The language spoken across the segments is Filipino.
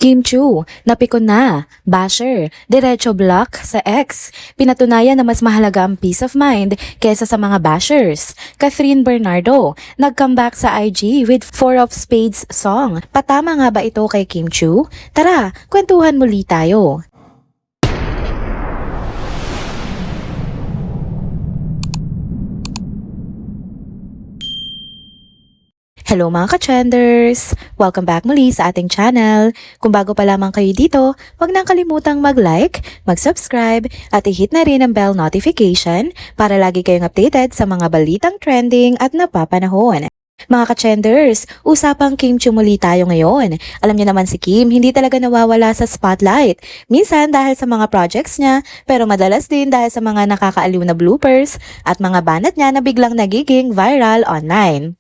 Kim Chu, napikon na, basher, diretso block sa ex. Pinatunayan na mas mahalaga ang peace of mind kesa sa mga bashers. Catherine Bernardo, nag-comeback sa IG with Four of Spades song. Patama nga ba ito kay Kim Chu? Tara, kwentuhan muli tayo. Hello mga ka-trenders! Welcome back muli sa ating channel. Kung bago pa lamang kayo dito, huwag nang kalimutang mag-like, mag-subscribe, at i-hit na rin ang bell notification para lagi kayong updated sa mga balitang trending at napapanahon. Mga ka-trenders, usapang Kim Chu muli tayo ngayon. Alam niyo naman si Kim, hindi talaga nawawala sa spotlight. Minsan dahil sa mga projects niya, pero madalas din dahil sa mga nakakaaliw na bloopers at mga banat niya na biglang nagiging viral online.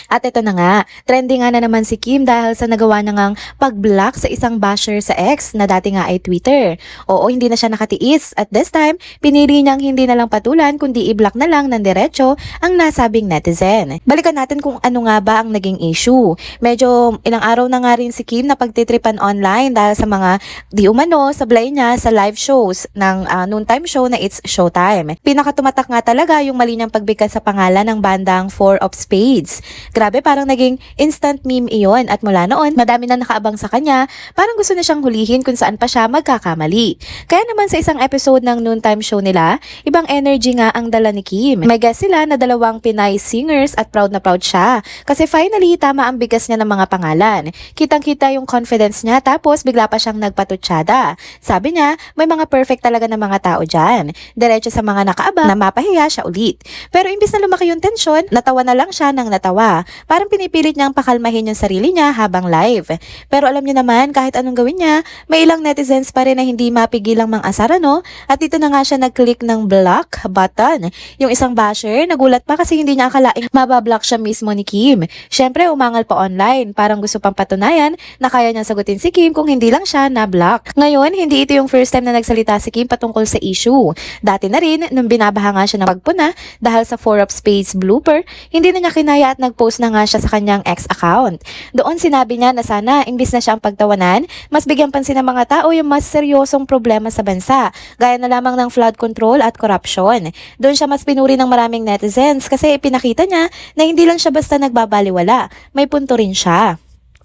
At ito na nga, trending nga na naman si Kim dahil sa nagawa niya ngang pag-block sa isang basher sa ex na dati nga ay Twitter. Oo, hindi na siya nakatiis at this time, pinili niyang hindi na lang patulan kundi i-block na lang ng diretso ang nasabing netizen. Balikan natin kung ano nga ba ang naging issue. Medyo ilang araw na nga rin si Kim na pagtitripan online dahil sa mga di umano sablay niya sa live shows ng noontime show na It's Showtime. Pinakatumatak nga talaga yung mali niyang pagbigkas sa pangalan ng bandang Four of Spades. Grabe, parang naging instant meme iyon at mula noon, madami na nakaabang sa kanya, parang gusto na siyang hulihin kung saan pa siya magkakamali. Kaya naman sa isang episode ng noontime show nila, ibang energy nga ang dala ni Kim. May guest sila na dalawang Pinay singers at proud na proud siya. Kasi finally, tama ang bigas niya ng mga pangalan. Kitang-kita yung confidence niya tapos bigla pa siyang nagpatutsyada. Sabi niya, may mga perfect talaga ng mga tao dyan. Diretso sa mga nakaabang na mapahiya siya ulit. Pero imbis na lumaki yung tensyon, natawa na lang siya ng natawa. Parang pinipilit niyang pakalmahin yung sarili niya habang live. Pero alam niyo naman, kahit anong gawin niya, may ilang netizens pa rin na hindi mapigilang mang-asar, no? At dito na nga siya nag-click ng block button. Yung isang basher, nagulat pa kasi hindi niya akalaing mabablock siya mismo ni Kim. Syempre, umangal pa online. Parang gusto pang patunayan na kaya niyang sagutin si Kim kung hindi lang siya na-block. Ngayon, hindi ito yung first time na nagsalita si Kim patungkol sa issue. Dati na rin, nung binabaha nga siya ng pagpuna dahil sa Four of Spades blooper, hindi na niya kinaya at nagpost na nga siya sa kanyang ex account. Doon sinabi niya na sana imbis na siyang pagtawanan, mas bigyan pansin ng mga tao yung mas seryosong problema sa bansa, gaya na lamang ng flood control at corruption. Doon siya mas pinuri ng maraming netizens kasi ipinakita niya na hindi lang siya basta nagbabaliwala, may punto rin siya.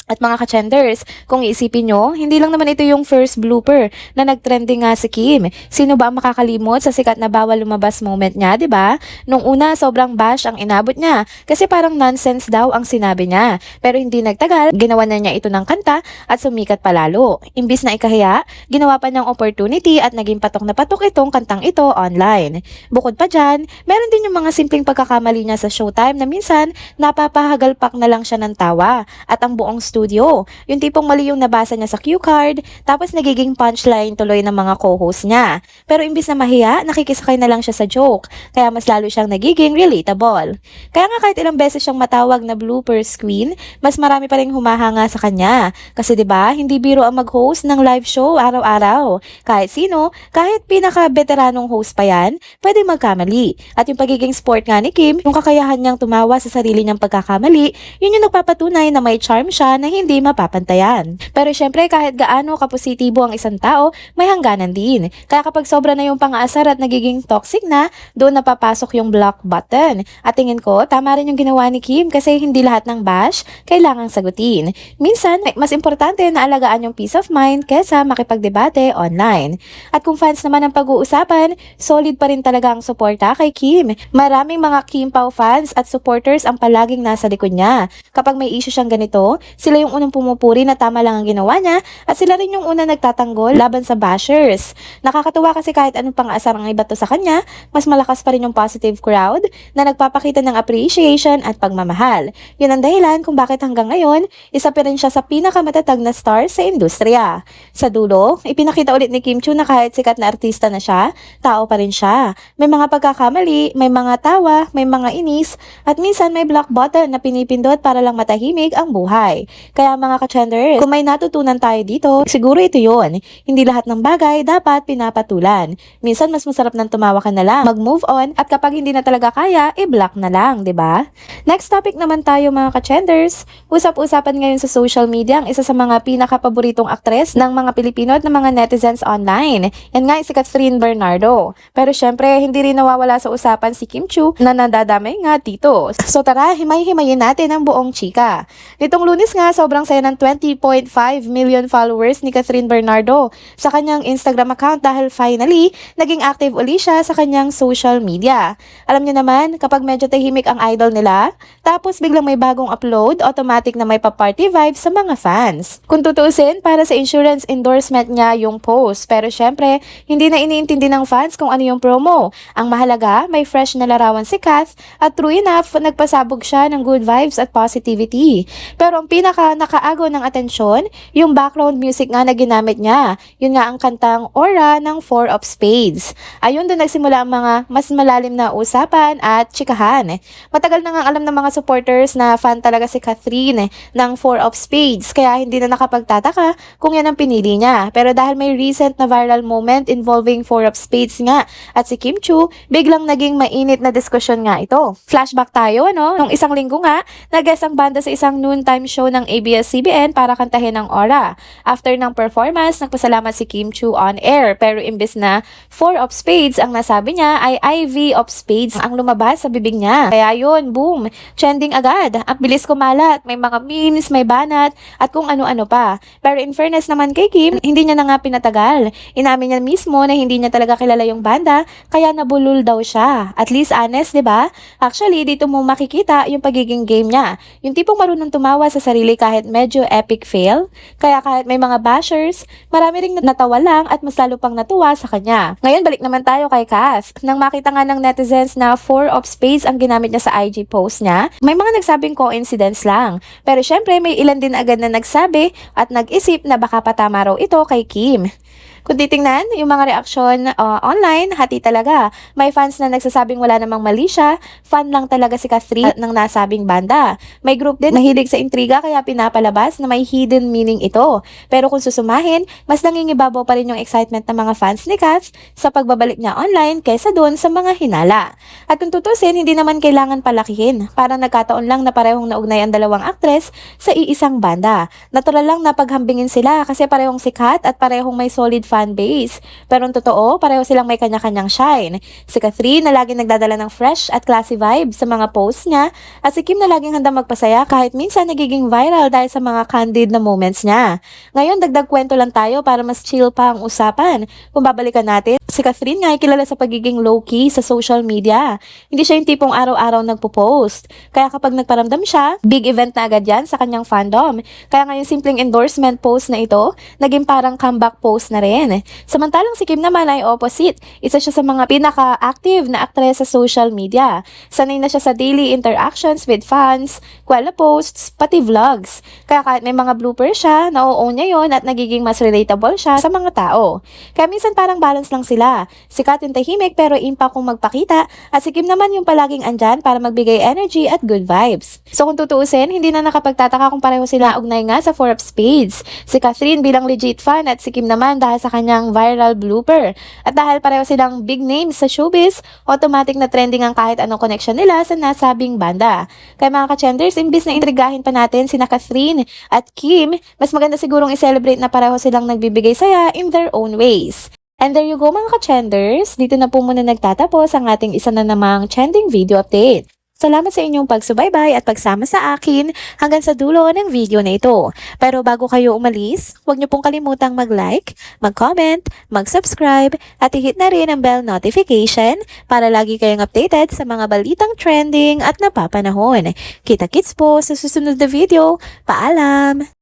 At mga ka-trenders, kung iisipin nyo, hindi lang naman ito yung first blooper na nag-trending nga si Kim. Sino ba ang makakalimot sa sikat na bawal lumabas moment niya, di ba? Nung una, sobrang bash ang inabot niya kasi parang nonsense daw ang sinabi niya. Pero hindi nagtagal, ginawa na niya ito ng kanta at sumikat palalo. Imbis na ikahiya, ginawa pa niyang opportunity at naging patok na patok itong kantang ito online. Bukod pa dyan, meron din yung mga simpleng pagkakamali niya sa Showtime na minsan napapahagalpak na lang siya ng tawa at ang buong studio, yung tipong mali yung nabasa niya sa cue card, tapos nagiging punchline tuloy ng mga co-host niya. Pero imbis na mahiya, nakikisakay na lang siya sa joke, kaya mas lalo siyang nagiging relatable. Kaya nga kahit ilang beses siyang matawag na bloopers queen, mas marami pa rin humahanga sa kanya. Kasi 'di ba, hindi biro ang mag-host ng live show araw-araw. Kahit sino, kahit pinaka-veteranong host pa yan, pwedeng magkamali. At yung pagiging sport nga ni Kim, yung kakayahan niyang tumawa sa sarili niyang pagkakamali, yun yung nagpapatunay na may charm siya na hindi mapapantayan. Pero syempre kahit gaano kapositibo ang isang tao, may hangganan din. Kaya kapag sobra na yung pang-aasar at nagiging toxic na, doon napapasok yung block button. At tingin ko, tama rin yung ginawa ni Kim kasi hindi lahat ng bash kailangang sagutin. Minsan, mas importante na alagaan yung peace of mind kesa makipagdebate online. At kung fans naman ang pag-uusapan, solid pa rin talaga ang suporta kay Kim. Maraming mga Kim Pao fans at supporters ang palaging nasa likod niya. Kapag may issue siyang ganito, sila yung unang pumupuri na tama lang ang ginawa niya at sila rin yung unang nagtatanggol laban sa bashers. Nakakatuwa kasi kahit anong pang-aasar ang ibato sa kanya, mas malakas pa rin yung positive crowd na nagpapakita ng appreciation at pagmamahal. Yun ang dahilan kung bakit hanggang ngayon, isa pa rin siya sa pinakamatatag na star sa industriya. Sa dulo, ipinakita ulit ni Kim Chu na kahit sikat na artista na siya, tao pa rin siya. May mga pagkakamali, may mga tawa, may mga inis, at minsan may block button na pinipindot para lang matahimik ang buhay. Kaya mga ka-trenders, kung may natutunan tayo dito, siguro ito yun. Hindi lahat ng bagay dapat pinapatulan. Minsan mas masarap nang tumawa ka na lang, mag-move on, at kapag hindi na talaga kaya, i-block na lang, 'di ba? Next topic naman tayo mga ka-trenders. Usap-usapan ngayon sa social media ang isa sa mga pinaka-paboritong aktres ng mga Pilipino at ng mga netizens online. Yan nga si Catherine Bernardo. Pero syempre, hindi rin nawawala sa usapan si Kim Chiu na nadadamay nga dito. So tara, himay-himayin natin ang buong chika. Nitong Lunes nga, sobrang saya ng 20.5 million followers ni Catherine Bernardo sa kanyang Instagram account dahil finally, naging active uli siya sa kanyang social media. Alam niyo naman, kapag medyo tahimik ang idol nila, tapos biglang may bagong upload, automatic na may pa-party vibes sa mga fans. Kung tutuusin, para sa insurance endorsement niya yung post. Pero syempre, hindi na iniintindi ng fans kung ano yung promo. Ang mahalaga, may fresh na larawan si Kath at true enough, nagpasabog siya ng good vibes at positivity. Pero ang pinaka nakaago ng atensyon, yung background music nga na ginamit niya. Yun nga ang kantang Aura ng Four of Spades. Ayun doon nagsimula ang mga mas malalim na usapan at chikahan. Matagal na nga alam ng mga supporters na fan talaga si Catherine ng Four of Spades, kaya hindi na nakapagtataka kung yan ang pinili niya. Pero dahil may recent na viral moment involving Four of Spades nga at si Kim Chiu, biglang naging mainit na diskusyon nga ito. Flashback tayo, no? Nung isang linggo nga, nag-guest ang banda sa isang noontime show ng ABS-CBN para kantahin ang Aura. After ng performance, nagpasalamat si Kim Chiu on air, pero imbes na Four of Spades ang nasabi niya ay IV of Spades ang lumabas sa bibig niya. Kaya yun, boom, trending agad. Ang bilis kumalat, may mga memes, may banat, at kung ano-ano pa. Pero in fairness naman kay Kim, hindi niya na nga pinatagal. Inamin niya mismo na hindi niya talaga kilala yung banda, kaya nabulol daw siya. At least honest, di ba? Actually, dito mo makikita yung pagiging game niya. Yung tipong marunong tumawa sa sarili kahit medyo epic fail. Kaya kahit may mga bashers, marami ring natawa lang at mas lalo pang natuwa sa kanya. Ngayon, balik naman tayo kay Kath. Nang makita nga ng netizens na Four of Spades ang ginamit niya sa IG post niya, may mga nagsabing coincidence lang. Pero syempre, may ilan din agad na nagsabi at nag-isip na baka patama raw ito kay Kim. Kung titingnan, yung mga reaksyon online, hati talaga. May fans na nagsasabing wala namang mali siya, fan lang talaga si Catherine ng nasabing banda. May group din mahilig sa intriga kaya pinapalabas na may hidden meaning ito. Pero kung susumahin, mas nangingibabaw pa rin yung excitement ng mga fans ni Kath sa pagbabalik niya online kaysa doon sa mga hinala. At kung tutusin, hindi naman kailangan palakihin. Parang nagkataon lang na parehong naugnay ang dalawang aktres sa iisang banda. Natural lang na paghambingin sila kasi parehong sikat at parehong may solid fan base. Pero ang totoo, pareho silang may kanya-kanyang shine. Si Catherine na laging nagdadala ng fresh at classy vibe sa mga posts niya at si Kim na laging handang magpasaya kahit minsan nagiging viral dahil sa mga candid na moments niya. Ngayon, dagdag kwento lang tayo para mas chill pa ang usapan. Kung babalikan natin, si Catherine nga ay kilala sa pagiging low-key sa social media. Hindi siya yung tipong araw-araw nagpo-post. Kaya kapag nagparamdam siya, big event na agad yan sa kanyang fandom. Kaya nga yung simpleng endorsement post na ito, naging parang comeback post na rin. Samantalang si Kim naman ay opposite. Isa siya sa mga pinaka-active na aktres sa social media. Sanay na siya sa daily interactions with fans, kwela posts, pati vlogs. Kaya kahit may mga bloopers siya, na-own niya yon at nagiging mas relatable siya sa mga tao. Kaya minsan parang balance lang sila. Si Kat yung tahimik pero impact kung magpakita at si Kim naman yung palaging andyan para magbigay energy at good vibes. So kung tutuusin, hindi na nakapagtataka kung pareho sila ugnay nga sa Four of Spades. Si Catherine bilang legit fan at si Kim naman dahil sa kanyang viral blooper. At dahil pareho silang big names sa showbiz, automatic na trending ang kahit anong connection nila sa nasabing banda. Kaya mga ka-chenders, imbis na intrigahin pa natin sina Catherine at Kim, mas maganda sigurong i-celebrate na pareho silang nagbibigay saya in their own ways. And there you go mga ka-chenders, dito na po muna nagtatapos ang ating isa na namang trending video update. Salamat sa inyong pagsubaybay at pagsama sa akin hanggang sa dulo ng video na ito. Pero bago kayo umalis, huwag niyo pong kalimutang mag-like, mag-comment, mag-subscribe at i-hit na rin ang bell notification para lagi kayong updated sa mga balitang trending at napapanahon. Kita-kits po sa susunod na video. Paalam!